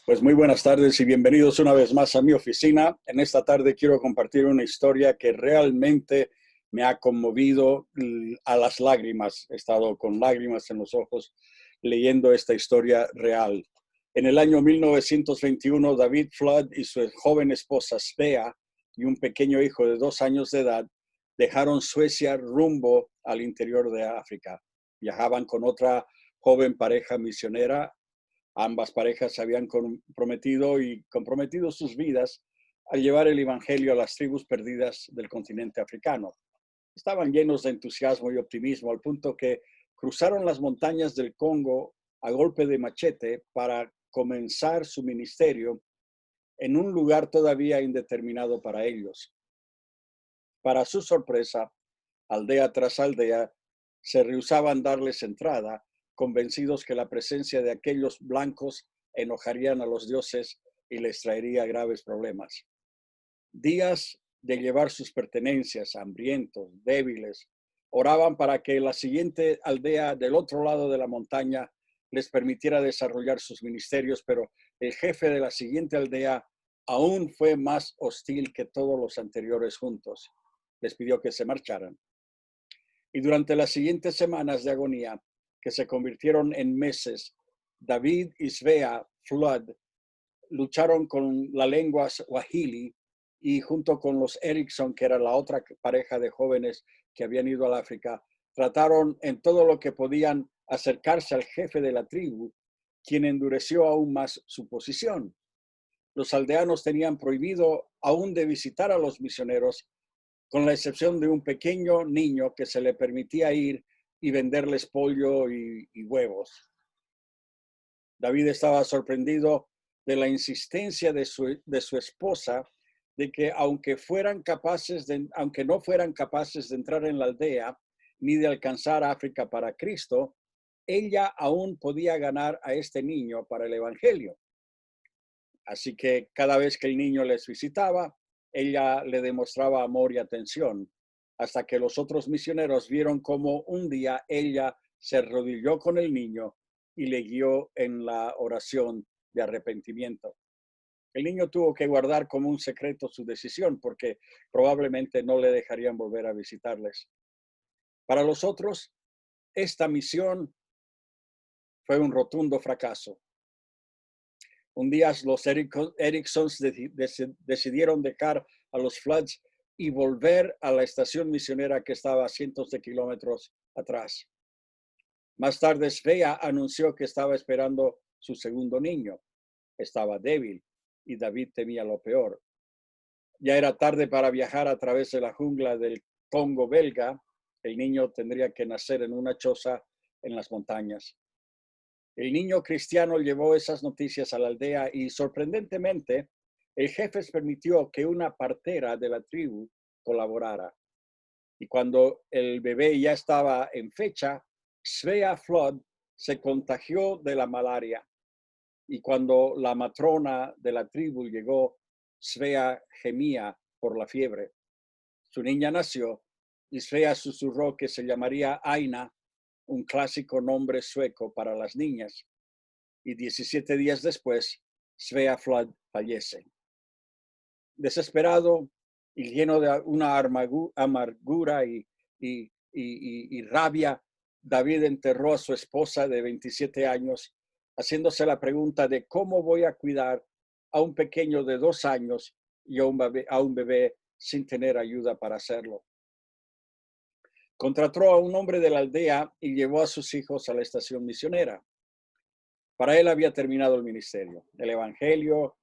Pues muy buenas tardes y bienvenidos una vez más a mi oficina. En esta tarde quiero compartir una historia que realmente me ha conmovido a las lágrimas. He estado con lágrimas en los ojos leyendo esta historia real. En el año 1921, David Flood y su joven esposa Svea y un pequeño hijo de 2 años de edad dejaron Suecia rumbo al interior de África. Viajaban con otra joven pareja misionera. Ambas parejas se habían comprometido sus vidas al llevar el Evangelio a las tribus perdidas del continente africano. Estaban llenos de entusiasmo y optimismo al punto que cruzaron las montañas del Congo a golpe de machete para comenzar su ministerio en un lugar todavía indeterminado para ellos. Para su sorpresa, aldea tras aldea se rehusaban darles entrada, convencidos que la presencia de aquellos blancos enojarían a los dioses y les traería graves problemas. Días de llevar sus pertenencias, hambrientos, débiles, oraban para que la siguiente aldea del otro lado de la montaña les permitiera desarrollar sus ministerios, pero el jefe de la siguiente aldea aún fue más hostil que todos los anteriores juntos. Les pidió que se marcharan. Y durante las siguientes semanas de agonía, que se convirtieron en meses, David y Svea Flood lucharon con la lengua swahili y junto con los Erickson, que era la otra pareja de jóvenes que habían ido al África, trataron en todo lo que podían acercarse al jefe de la tribu, quien endureció aún más su posición. Los aldeanos tenían prohibido aún de visitar a los misioneros, con la excepción de un pequeño niño que se le permitía ir y venderles pollo y huevos. David estaba sorprendido de la insistencia de su esposa de que aunque no fueran capaces de entrar en la aldea ni de alcanzar África para Cristo, ella aún podía ganar a este niño para el Evangelio. Así que cada vez que el niño les visitaba, ella le demostraba amor y atención, hasta que los otros misioneros vieron cómo un día ella se arrodilló con el niño y le guió en la oración de arrepentimiento. El niño tuvo que guardar como un secreto su decisión porque probablemente no le dejarían volver a visitarles. Para los otros, esta misión fue un rotundo fracaso. Un día los Ericksons decidieron dejar a los Floods y volver a la estación misionera que estaba a cientos de kilómetros atrás. Más tarde, Svea anunció que estaba esperando su segundo niño. Estaba débil y David temía lo peor. Ya era tarde para viajar a través de la jungla del Congo belga. El niño tendría que nacer en una choza en las montañas. El niño cristiano llevó esas noticias a la aldea y, sorprendentemente, el jefe permitió que una partera de la tribu colaborara. Y cuando el bebé ya estaba en fecha, Svea Flood se contagió de la malaria. Y cuando la matrona de la tribu llegó, Svea gemía por la fiebre. Su niña nació y Svea susurró que se llamaría Aina, un clásico nombre sueco para las niñas. Y 17 días después, Svea Flood fallece. Desesperado y lleno de una amargura y rabia, David enterró a su esposa de 27 años, haciéndose la pregunta de cómo voy a cuidar a un pequeño de 2 años y a un bebé sin tener ayuda para hacerlo. Contrató a un hombre de la aldea y llevó a sus hijos a la estación misionera. Para él había terminado el ministerio, el evangelio,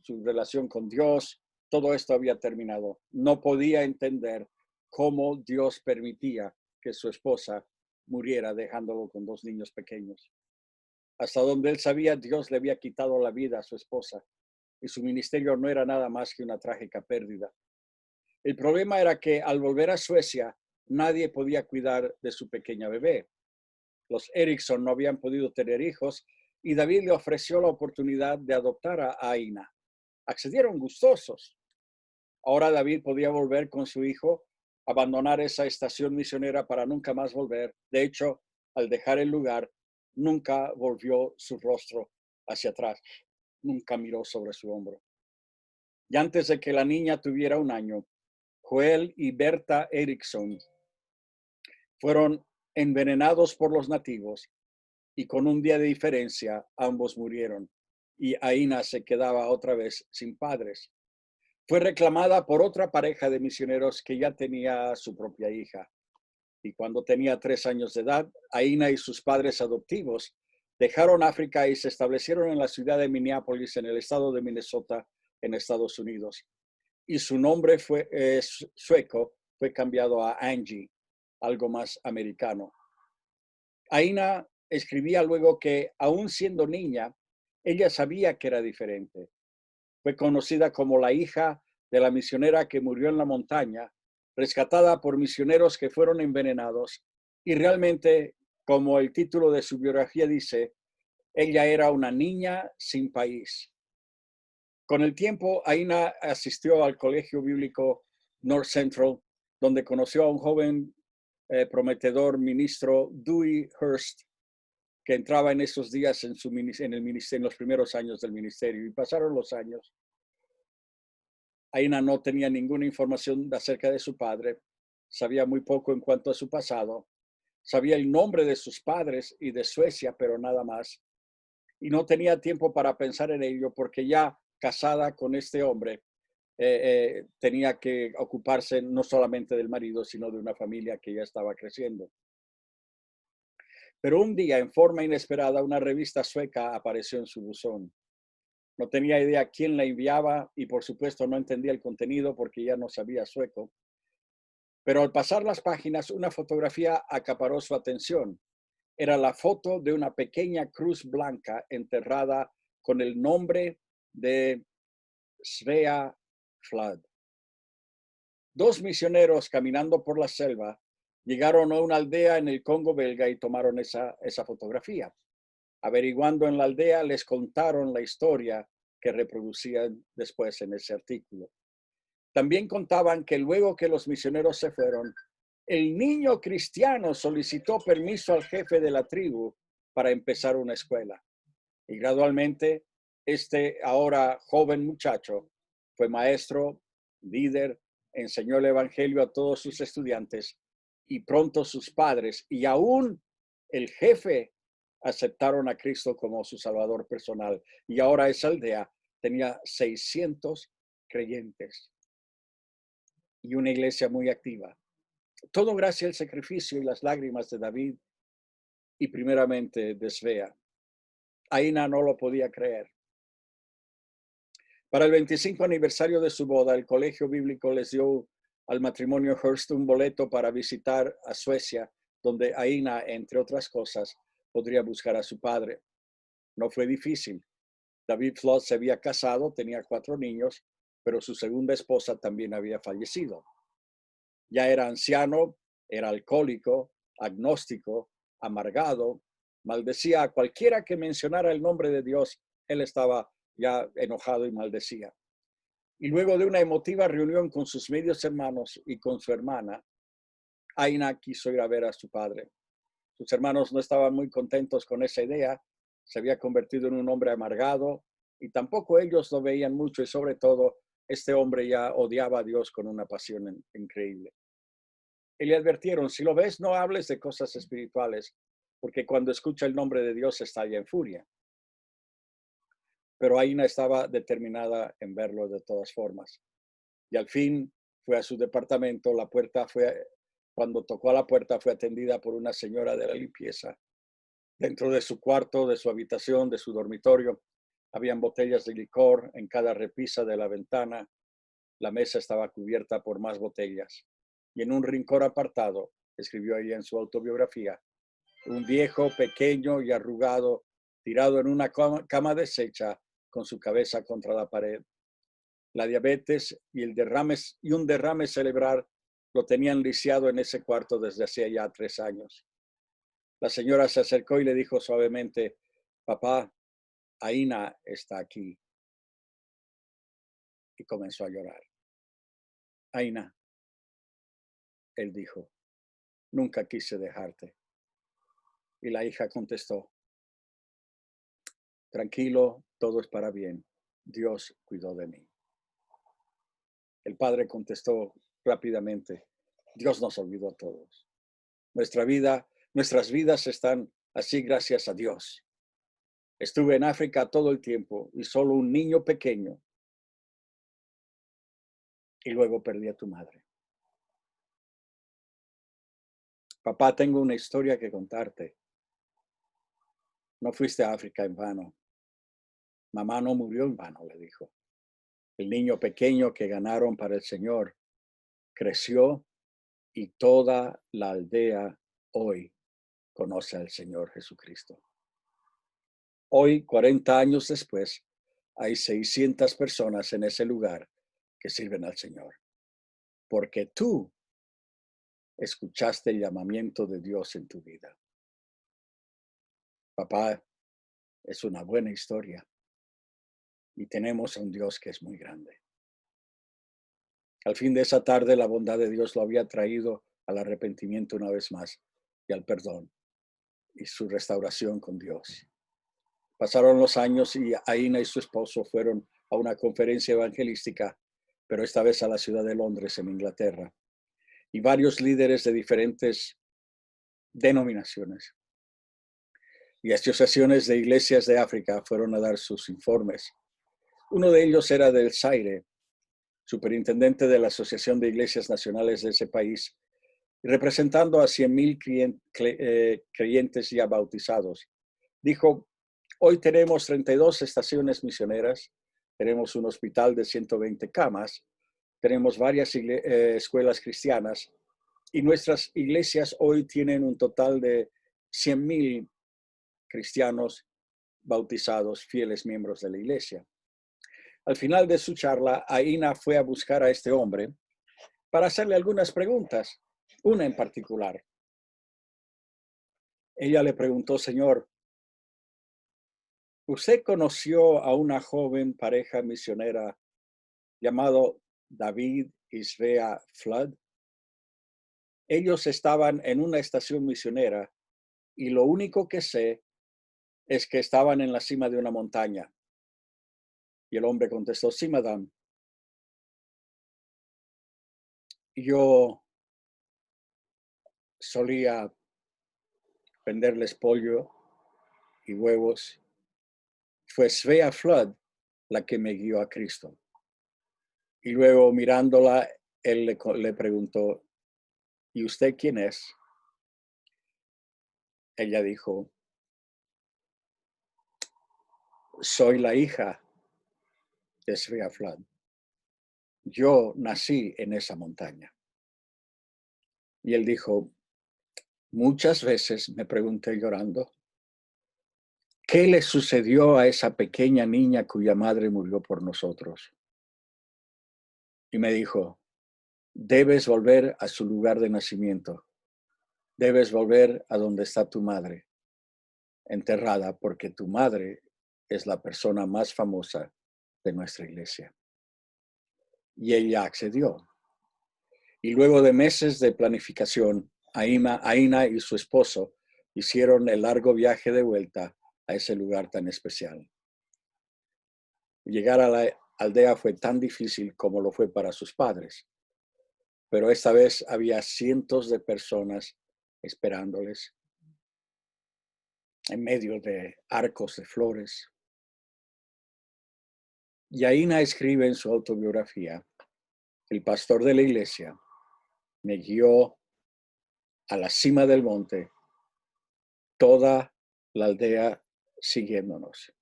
su relación con Dios, todo esto había terminado. No podía entender cómo Dios permitía que su esposa muriera dejándolo con 2 niños pequeños. Hasta donde él sabía, Dios le había quitado la vida a su esposa y su ministerio no era nada más que una trágica pérdida. El problema era que al volver a Suecia, nadie podía cuidar de su pequeña bebé. Los Erickson no habían podido tener hijos y David le ofreció la oportunidad de adoptar a Aina. Accedieron gustosos. Ahora David podía volver con su hijo, abandonar esa estación misionera para nunca más volver. De hecho, al dejar el lugar, nunca volvió su rostro hacia atrás. nunca miró sobre su hombro. Y antes de que la niña tuviera 1 año, Joel y Berta Erickson fueron envenenados por los nativos y con un día de diferencia ambos murieron y Aina se quedaba otra vez sin padres. Fue reclamada por otra pareja de misioneros que ya tenía su propia hija. Y cuando tenía 3 años de edad, Aina y sus padres adoptivos dejaron África y se establecieron en la ciudad de Minneapolis, en el estado de Minnesota, en Estados Unidos. Y su nombre sueco fue cambiado a Angie, algo más americano. Aina escribía luego que, aún siendo niña, ella sabía que era diferente. Fue conocida como la hija de la misionera que murió en la montaña, rescatada por misioneros que fueron envenenados, y realmente, como el título de su biografía dice, ella era una niña sin país. Con el tiempo, Aina asistió al colegio bíblico North Central, donde conoció a un joven prometedor ministro, Dewey Hurst, que entraba en esos días en los primeros años del ministerio. Y pasaron los años. Aina no tenía ninguna información acerca de su padre, sabía muy poco en cuanto a su pasado, sabía el nombre de sus padres y de Suecia, pero nada más. Y no tenía tiempo para pensar en ello porque ya casada con este hombre, tenía que ocuparse no solamente del marido, sino de una familia que ya estaba creciendo. Pero un día, en forma inesperada, una revista sueca apareció en su buzón. No tenía idea quién la enviaba y por supuesto no entendía el contenido porque ya no sabía sueco. Pero al pasar las páginas, una fotografía acaparó su atención. Era la foto de una pequeña cruz blanca enterrada con el nombre de Svea Flood. 2 misioneros caminando por la selva llegaron a una aldea en el Congo belga y tomaron esa fotografía. Averiguando en la aldea, les contaron la historia que reproducían después en ese artículo. También contaban que luego que los misioneros se fueron, el niño cristiano solicitó permiso al jefe de la tribu para empezar una escuela. Y gradualmente, este ahora joven muchacho fue maestro, líder, enseñó el evangelio a todos sus estudiantes y pronto sus padres y aún el jefe aceptaron a Cristo como su salvador personal. Y ahora esa aldea tenía 600 creyentes y una iglesia muy activa. Todo gracias al sacrificio y las lágrimas de David y primeramente de Svea. Aina no lo podía creer. Para el 25 aniversario de su boda, el colegio bíblico les dio al matrimonio Hurst un boleto para visitar a Suecia, donde Aina, entre otras cosas, podría buscar a su padre. No fue difícil. David Flood se había casado, tenía 4 niños, pero su segunda esposa también había fallecido. Ya era anciano, era alcohólico, agnóstico, amargado, maldecía a cualquiera que mencionara el nombre de Dios. Él estaba ya enojado y maldecía. Y luego de una emotiva reunión con sus medios hermanos y con su hermana, Aina quiso ir a ver a su padre. Sus hermanos no estaban muy contentos con esa idea. Se había convertido en un hombre amargado y tampoco ellos lo veían mucho y sobre todo este hombre ya odiaba a Dios con una pasión increíble. Y le advirtieron, si lo ves, no hables de cosas espirituales, porque cuando escucha el nombre de Dios estalla en furia. Pero Aina estaba determinada en verlo de todas formas. Y al fin fue a su departamento. Cuando tocó a la puerta, fue atendida por una señora de la limpieza. Dentro de su cuarto, de su habitación, de su dormitorio, habían botellas de licor en cada repisa de la ventana. La mesa estaba cubierta por más botellas. Y en un rincón apartado, escribió ella en su autobiografía, un viejo, pequeño y arrugado, tirado en una cama deshecha, con su cabeza contra la pared. La diabetes y un derrame cerebral lo tenían lisiado en ese cuarto desde hacía ya 3 años. La señora se acercó y le dijo suavemente, papá, Aina está aquí. Y comenzó a llorar. Aina, él dijo, nunca quise dejarte. Y la hija contestó, tranquilo, todo es para bien. Dios cuidó de mí. El padre contestó rápidamente, Dios nos olvidó a todos. Nuestras vidas están así gracias a Dios. Estuve en África todo el tiempo y solo un niño pequeño. Y luego perdí a tu madre. Papá, tengo una historia que contarte. No fuiste a África en vano. Mamá no murió en vano, le dijo. El niño pequeño que ganaron para el Señor creció y toda la aldea hoy conoce al Señor Jesucristo. Hoy, 40 años después, hay 600 personas en ese lugar que sirven al Señor. Porque tú escuchaste el llamamiento de Dios en tu vida. Papá, es una buena historia y tenemos a un Dios que es muy grande. Al fin de esa tarde, la bondad de Dios lo había traído al arrepentimiento una vez más y al perdón y su restauración con Dios. Pasaron los años y Aina y su esposo fueron a una conferencia evangelística, pero esta vez a la ciudad de Londres, en Inglaterra, y varios líderes de diferentes denominaciones y asociaciones de iglesias de África fueron a dar sus informes. Uno de ellos era del Zaire, superintendente de la Asociación de Iglesias Nacionales de ese país, representando a 100,000 creyentes ya bautizados. Dijo, hoy tenemos 32 estaciones misioneras, tenemos un hospital de 120 camas, tenemos varias escuelas cristianas y nuestras iglesias hoy tienen un total de 100,000 cristianos bautizados, fieles miembros de la iglesia. Al final de su charla, Aina fue a buscar a este hombre para hacerle algunas preguntas, una en particular. Ella le preguntó, Señor, ¿usted conoció a una joven pareja misionera llamado David y Svea Flood? Ellos estaban en una estación misionera y lo único que sé es que estaban en la cima de una montaña. Y el hombre contestó, sí, madame. Yo solía venderles pollo y huevos. Fue Svea Flood la que me guió a Cristo. Y luego mirándola, él le preguntó, ¿y usted quién es? Ella dijo, soy la hija de Svea Flood. Yo nací en esa montaña. Y él dijo, muchas veces me pregunté llorando, ¿qué le sucedió a esa pequeña niña cuya madre murió por nosotros? Y me dijo, debes volver a su lugar de nacimiento. Debes volver a donde está tu madre, enterrada, porque tu madre es la persona más famosa de nuestra iglesia. Y ella accedió. Y luego de meses de planificación, Aina y su esposo hicieron el largo viaje de vuelta a ese lugar tan especial. Llegar a la aldea fue tan difícil como lo fue para sus padres, pero esta vez había cientos de personas esperándoles en medio de arcos de flores. Y Aina escribe en su autobiografía, el pastor de la iglesia me guió a la cima del monte, toda la aldea siguiéndonos.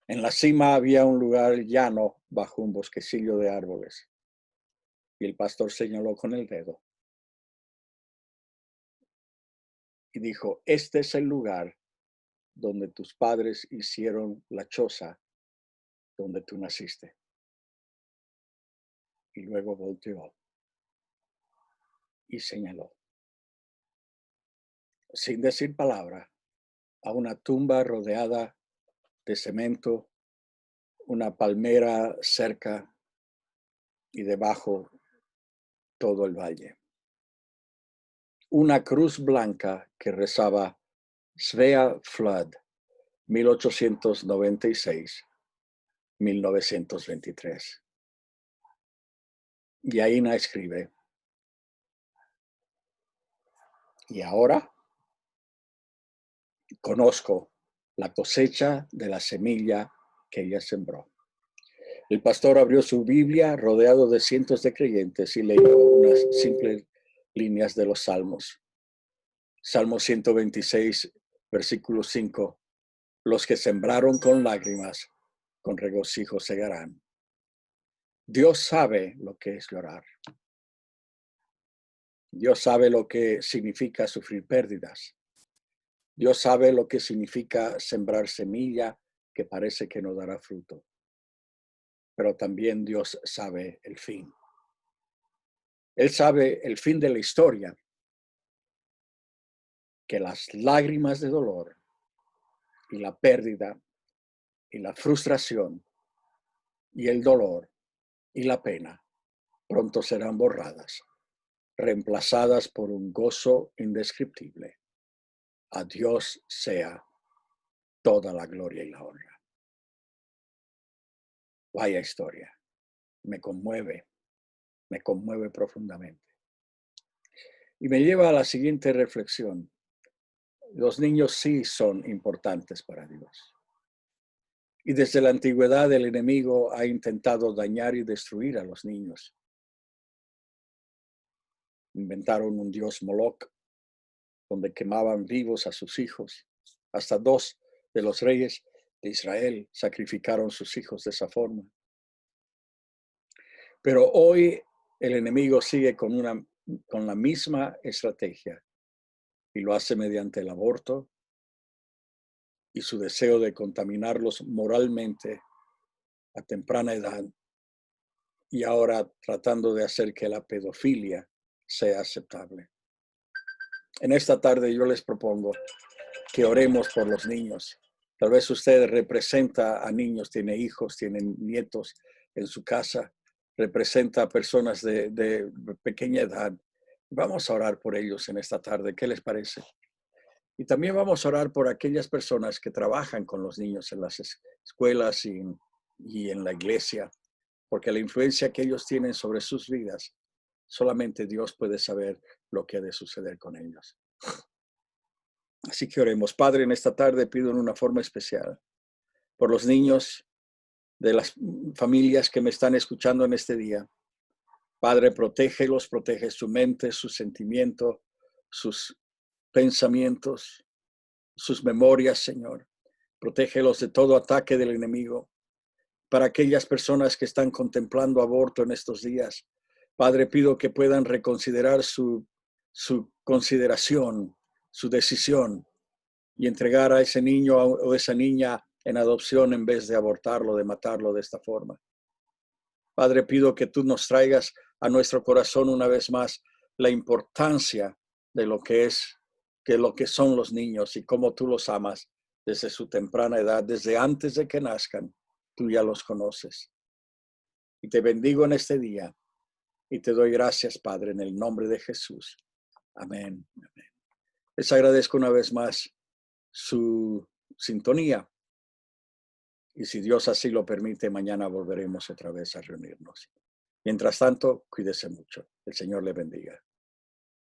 En la cima había un lugar llano bajo un bosquecillo de árboles. Y el pastor señaló con el dedo y dijo, este es el lugar donde tus padres hicieron la choza donde tú naciste. Y luego volteó y señaló, sin decir palabra, a una tumba rodeada de cemento, una palmera cerca y debajo todo el valle. Una cruz blanca que rezaba Svea Flood, 1896-1923. Y Aína escribe: y ahora conozco la cosecha de la semilla que ella sembró. El pastor abrió su Biblia rodeado de cientos de creyentes y leyó unas simples líneas de los Salmos. Salmo 126, versículo 5. Los que sembraron con lágrimas, con regocijo segarán. Dios sabe lo que es llorar. Dios sabe lo que significa sufrir pérdidas. Dios sabe lo que significa sembrar semilla que parece que no dará fruto. Pero también Dios sabe el fin. Él sabe el fin de la historia, que las lágrimas de dolor y la pérdida y la frustración y el dolor y la pena pronto serán borradas, reemplazadas por un gozo indescriptible. A Dios sea toda la gloria y la honra. Vaya historia, me conmueve profundamente. Y me lleva a la siguiente reflexión. Los niños sí son importantes para Dios. Y desde la antigüedad el enemigo ha intentado dañar y destruir a los niños. Inventaron un dios Moloch, donde quemaban vivos a sus hijos. Hasta 2 de los reyes de Israel sacrificaron sus hijos de esa forma. Pero hoy el enemigo sigue con la misma estrategia y lo hace mediante el aborto y su deseo de contaminarlos moralmente a temprana edad, y ahora tratando de hacer que la pedofilia sea aceptable. En esta tarde yo les propongo que oremos por los niños. Tal vez usted representa a niños, tiene hijos, tiene nietos en su casa, representa a personas de pequeña edad. Vamos a orar por ellos en esta tarde. ¿Qué les parece? Y también vamos a orar por aquellas personas que trabajan con los niños en las escuelas y en la iglesia, porque la influencia que ellos tienen sobre sus vidas, solamente Dios puede saber lo que ha de suceder con ellos. Así que oremos. Padre, en esta tarde pido en una forma especial por los niños de las familias que me están escuchando en este día. Padre, protégelos, protege su mente, su sentimiento, sus pensamientos, sus memorias, Señor. Protégelos de todo ataque del enemigo. Para aquellas personas que están contemplando aborto en estos días, Padre, pido que puedan reconsiderar su consideración, su decisión, y entregar a ese niño o esa niña en adopción en vez de abortarlo, de matarlo de esta forma. Padre, pido que tú nos traigas a nuestro corazón una vez más la importancia de lo que son los niños y cómo tú los amas desde su temprana edad, desde antes de que nazcan, tú ya los conoces. Y te bendigo en este día y te doy gracias, Padre, en el nombre de Jesús. Amén. Amén. Les agradezco una vez más su sintonía. Y si Dios así lo permite, mañana volveremos otra vez a reunirnos. Mientras tanto, cuídese mucho. El Señor le bendiga.